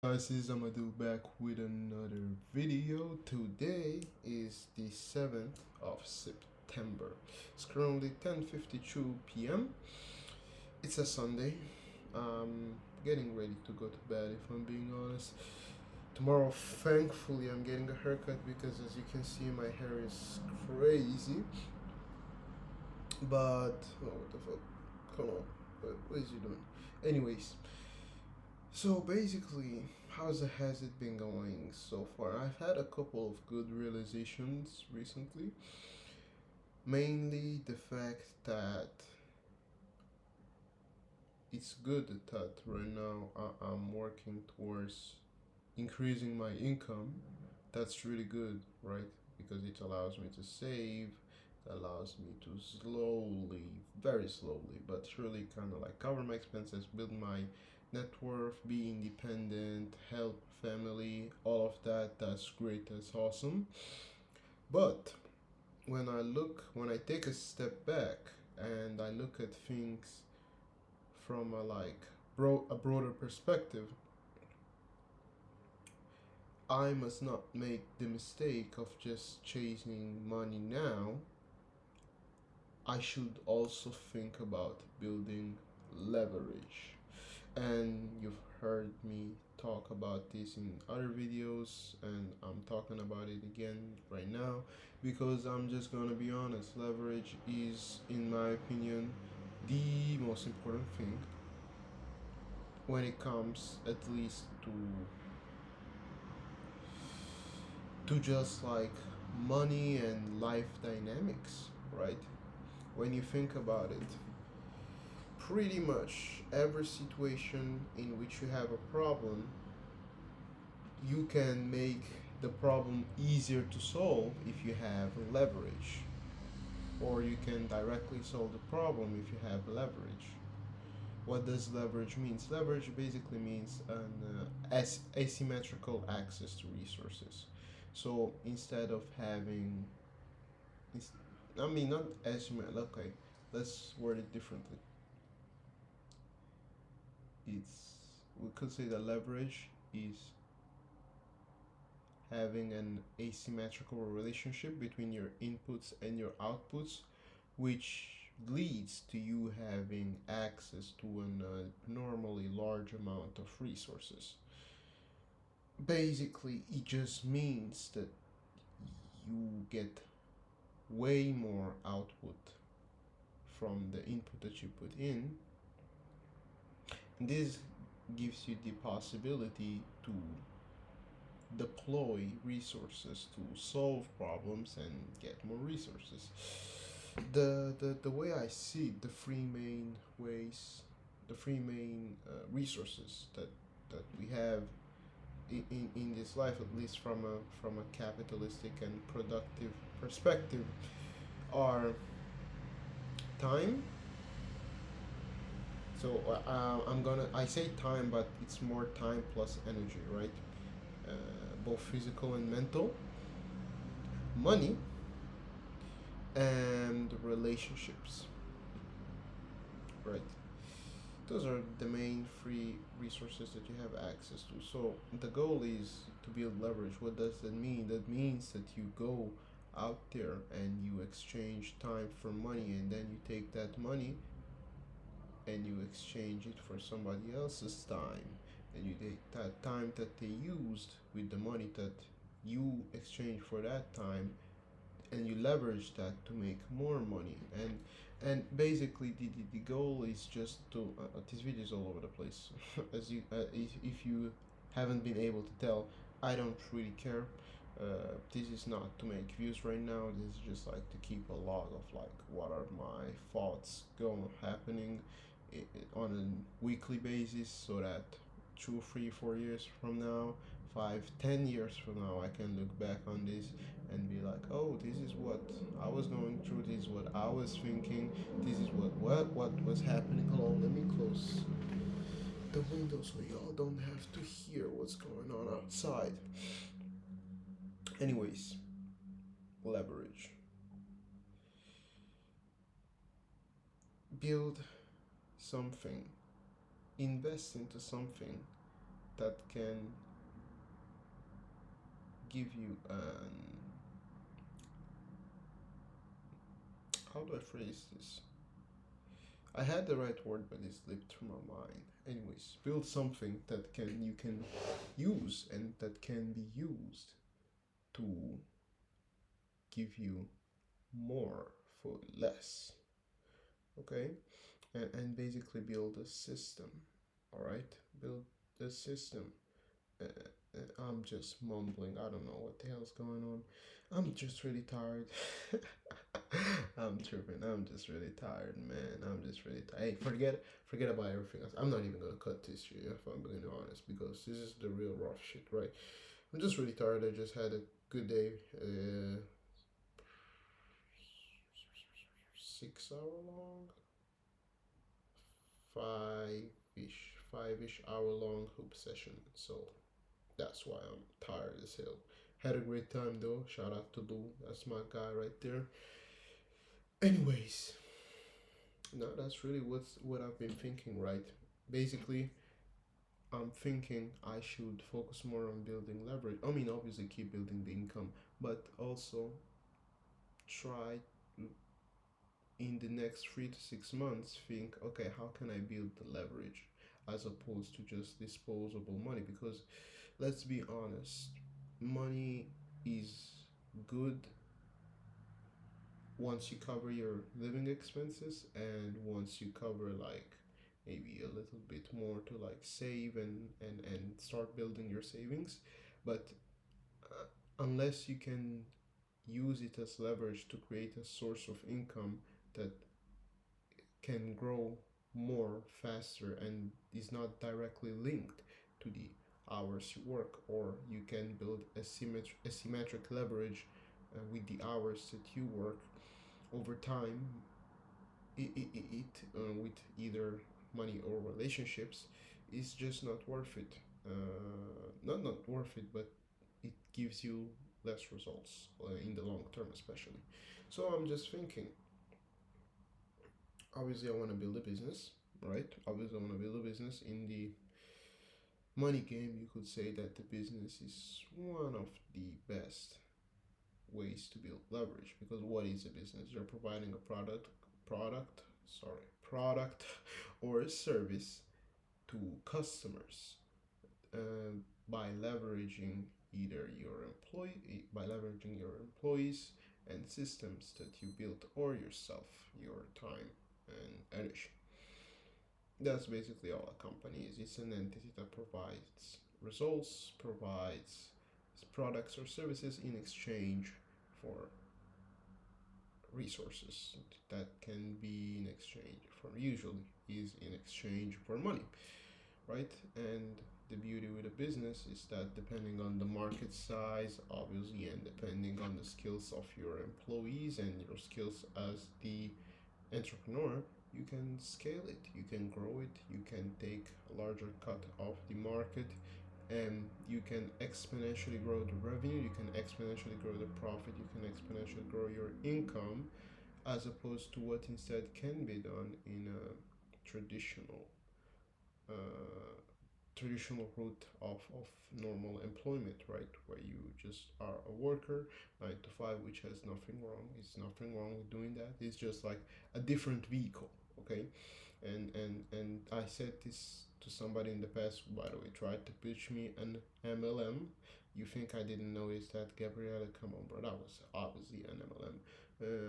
Guys, this is Amadou back with another video. Today is the 7th of September. It's currently 10:52 p.m. It's a Sunday. I'm getting ready to go to bed if I'm being honest. Tomorrow, thankfully, I'm getting a haircut because as you can see, my hair is crazy. But, oh, what the fuck? Come on. What is you doing? Anyways, so basically, has it been going so far? I've had a couple of good realizations recently. Mainly the fact that it's good that right now I'm working towards increasing my income. That's really good, right? Because it allows me to save, it allows me to slowly, very slowly, but surely kind of like cover my expenses, build my net worth, be independent, help family, all of that. That's great, that's awesome. But when I take a step back and I look at things from a broader perspective, I must not make the mistake of just chasing money now. I should also think about building leverage. And you've heard me talk about this in other videos, and I'm talking about it again right now because I'm just gonna be honest. Leverage is, in my opinion, the most important thing when it comes at least to just like money and life dynamics, right? When you think about it, pretty much every situation in which you have a problem, you can make the problem easier to solve if you have leverage, or you can directly solve the problem if you have leverage. What does leverage means? Leverage basically means an asymmetrical access to resources. So instead of having, I mean, not asymmetrical. Okay, let's word it differently. It's We could say that leverage is having an asymmetrical relationship between your inputs and your outputs, which leads to you having access to an normally large amount of resources. Basically, it just means that you get way more output from the input that you put in. This gives you the possibility to deploy resources to solve problems and get more resources. The way I see it, the three main ways, the three main resources that we have in this life, at least from a capitalistic and productive perspective, are time. So I say time, but it's more time plus energy, right? Uh, Both physical and mental, money, and relationships, right? Those are the main free resources that you have access to. So the goal is to build leverage. What does that mean? That means that you go out there and you exchange time for money, and then you take that money and you exchange it for somebody else's time, and you take that time that they used with the money that you exchange for that time, and you leverage that to make more money. And basically the goal is just to this video is all over the place. As you if you haven't been able to tell, I don't really care. This is not to make views right now. This is just like to keep a log of like what are my thoughts going happening on a weekly basis, so that 2, 3, 4 years from now, 5, 10 years from now, I can look back on this and be like, oh, this is what I was going through, this is what I was thinking, this is what was happening. Hold on, let me close the window so y'all don't have to hear what's going on outside. Anyways, leverage. Build something, invest into something that can give you an, how do I phrase this? I had the right word, but it slipped through my mind. Anyways, build something that can you can use and that can be used to give you more for less. Okay, and basically build a system. All right, build a system. I'm just mumbling. I don't know what the hell's going on. I'm just really tired. I'm tripping. I'm just really tired, man. I'm just really tired. Hey, forget about everything else. I'm not even gonna cut this shit if I'm being honest, because this is the real rough shit, right? I'm just really tired. I just had a good day. 6 hour long, five-ish hour long hoop session. So that's why I'm tired as hell. Had a great time though. Shout out to Lou. That's my guy right there. Anyways, no, that's really what I've been thinking, right? Basically, I'm thinking I should focus more on building leverage. I mean, obviously keep building the income, but also try in the next 3 to 6 months think, okay, how can I build the leverage as opposed to just disposable money? Because let's be honest, money is good once you cover your living expenses and once you cover like maybe a little bit more to like save and start building your savings. But unless you can use it as leverage to create a source of income that can grow more faster and is not directly linked to the hours you work, or you can build a symmetric leverage with the hours that you work over time, with either money or relationships, is just not worth it. Not worth it, but it gives you less results in the long term, especially. So I'm just thinking. Obviously, I want to build a business, right? Obviously, I want to build a business in the money game. You could say that the business is one of the best ways to build leverage, because what is a business? You're providing a product or a service to customers, by leveraging either by leveraging your employees and systems that you built, or yourself, your time and energy. That's basically all a company is. It's an entity that provides results, provides products or services in exchange for resources. That can be in exchange for, usually is in exchange for money, right? And the beauty with a business is that depending on the market size, obviously, and depending on the skills of your employees and your skills as the entrepreneur, you can scale it, you can grow it, you can take a larger cut of the market, and you can exponentially grow the revenue, you can exponentially grow the profit, you can exponentially grow your income, as opposed to what instead can be done in a uh, traditional route of normal employment, right? Where you just are a worker, 9 to 5, which has nothing wrong. It's nothing wrong with doing that. It's just like a different vehicle, okay? And I said this to somebody in the past, who, by the way, tried to pitch me an MLM. You think I didn't notice that, Gabriella? Come on, bro. That was obviously an MLM.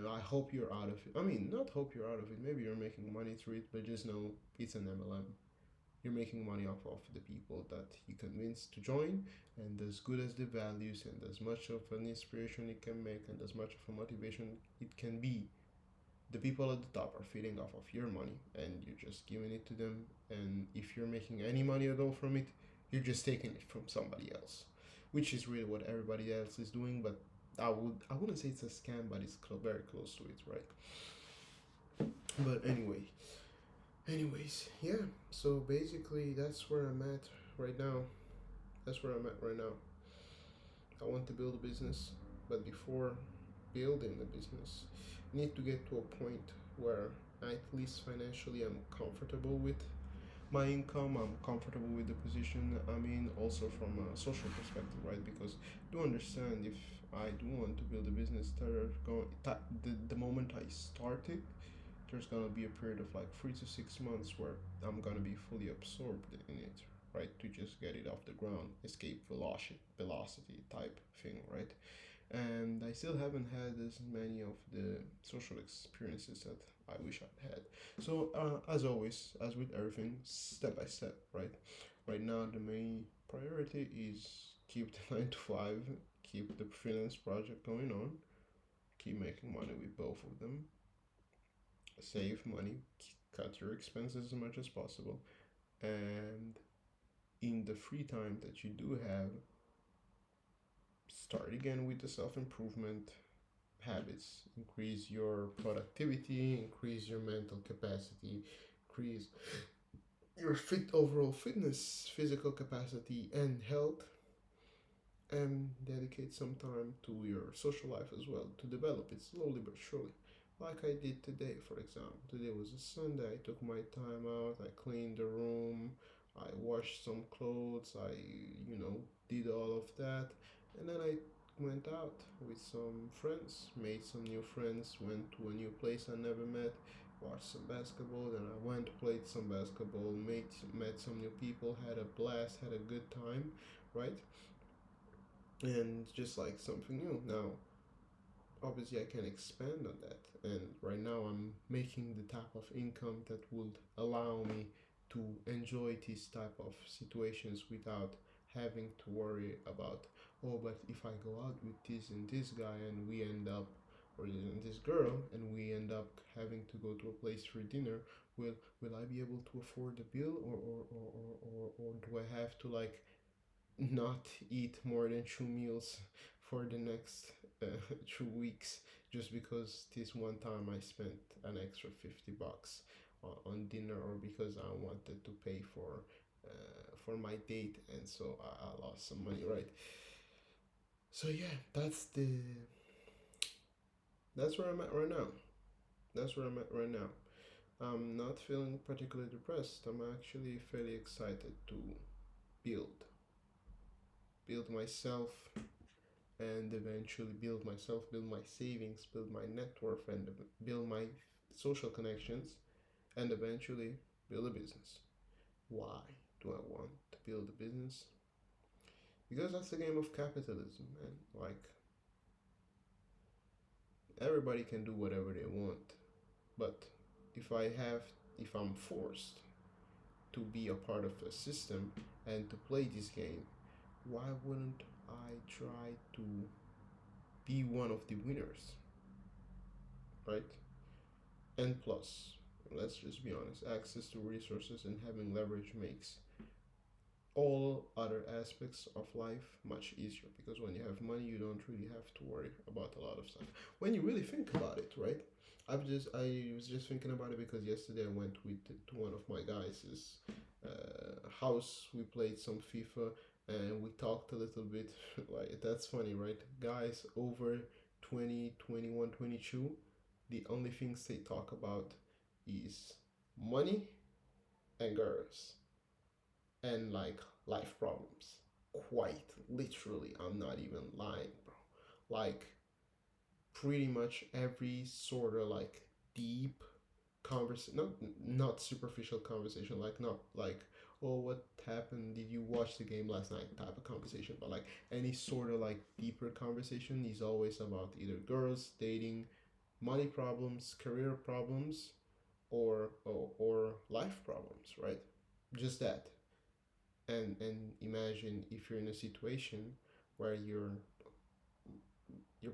I hope you're out of it. I mean, not hope you're out of it. Maybe you're making money through it, but just know it's an MLM. You're making money off of the people that you convince to join, and as good as the values and as much of an inspiration it can make and as much of a motivation it can be, the people at the top are feeding off of your money and you're just giving it to them. And if you're making any money at all from it, you're just taking it from somebody else, which is really what everybody else is doing. But I wouldn't say it's a scam, but it's very close to it, right? But anyways, yeah. So basically, that's where I'm at right now. That's where I'm at right now. I want to build a business, but before building the business, I need to get to a point where at least financially I'm comfortable with my income. I'm comfortable with the position I'm in, also from a social perspective, right? Because do understand, if I do want to build a business, the moment I start it, there's gonna be a period of like 3 to 6 months where I'm gonna be fully absorbed in it, right? To just get it off the ground, escape velocity type thing, right? And I still haven't had as many of the social experiences that I wish I'd had. So, as always, as with everything, step by step, right? Right now, the main priority is keep the 9 to 5, keep the freelance project going on, keep making money with both of them, save money, cut your expenses as much as possible, and in the free time that you do have, start again with the self improvement habits. Increase your productivity, increase your mental capacity, increase your overall fitness, physical capacity, and health, and dedicate some time to your social life as well to develop it slowly but surely. Like I did today, for example. Today was a Sunday. I took my time out. I cleaned the room. I washed some clothes. I, did all of that. And then I went out with some friends, made some new friends, went to a new place I never met, watched some basketball. Then I went, played some basketball, met some new people, had a blast, had a good time, right? And just like something new. Now, obviously, I can expand on that. And right now, I'm making the type of income that would allow me to enjoy these type of situations without having to worry about, oh, but if I go out with this and this guy and we end up, or this girl, and we end up having to go to a place for dinner, will I be able to afford the bill, or do I have to like not eat more than 2 meals for the next 2 weeks, just because this one time I spent an extra $50 on dinner, or because I wanted to pay for my date, and so I lost some money, right? So yeah, that's where I'm at right now. That's where I'm at right now. I'm not feeling particularly depressed. I'm actually fairly excited to build build myself, and eventually build my savings, build my net worth, and build my social connections, and eventually build a business. Why do I want to build a business? Because that's the game of capitalism, man. Like, everybody can do whatever they want, but if I have, if I'm forced to be a part of a system and to play this game, why wouldn't I try to be one of the winners, right? And plus, let's just be honest, access to resources and having leverage makes all other aspects of life much easier, because when you have money, you don't really have to worry about a lot of stuff. When you really think about it, right? I was just thinking about it because yesterday I went to one of my guys' house. We played some FIFA and we talked a little bit. Like, that's funny, right? Guys over 20, 21, 22, the only things they talk about is money and girls and like life problems. Quite literally, I'm not even lying, bro. Like, pretty much every sort of like deep conversation, not superficial conversation, like not like, oh, what happened, did you watch the game last night type of conversation, but like any sort of like deeper conversation is always about either girls, dating, money problems, career problems, or life problems, right? Just that. And imagine if you're in a situation where you're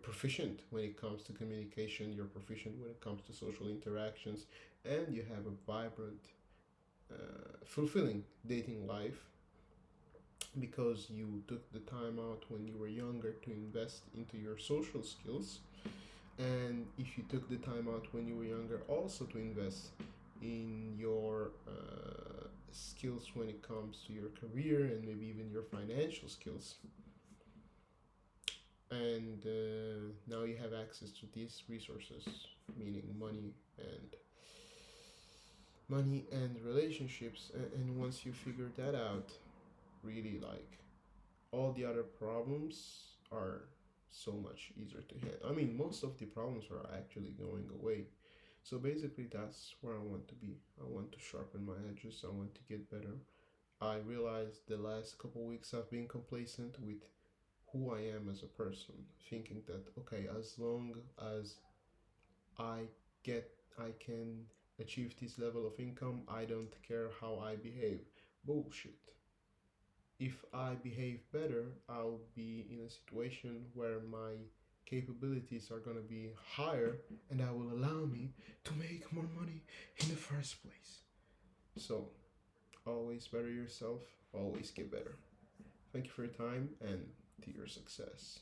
proficient when it comes to communication, you're proficient when it comes to social interactions, and you have a vibrant, fulfilling dating life because you took the time out when you were younger to invest into your social skills. And if you took the time out when you were younger also to invest in your skills when it comes to your career and maybe even your financial skills, and now you have access to these resources, meaning money and money and relationships. And once you figure that out, really, like, all the other problems are so much easier to handle. I mean, most of the problems are actually going away. So basically, that's where I want to be. I want to sharpen my edges. I want to get better. I realized the last couple weeks I've been complacent with who I am as a person, thinking that okay, as long as I get, I can achieve this level of income, I don't care how I behave. Bullshit. If I behave better, I'll be in a situation where my capabilities are going to be higher and that will allow me to make more money in the first place. So, always better yourself, always get better. Thank you for your time and to your success.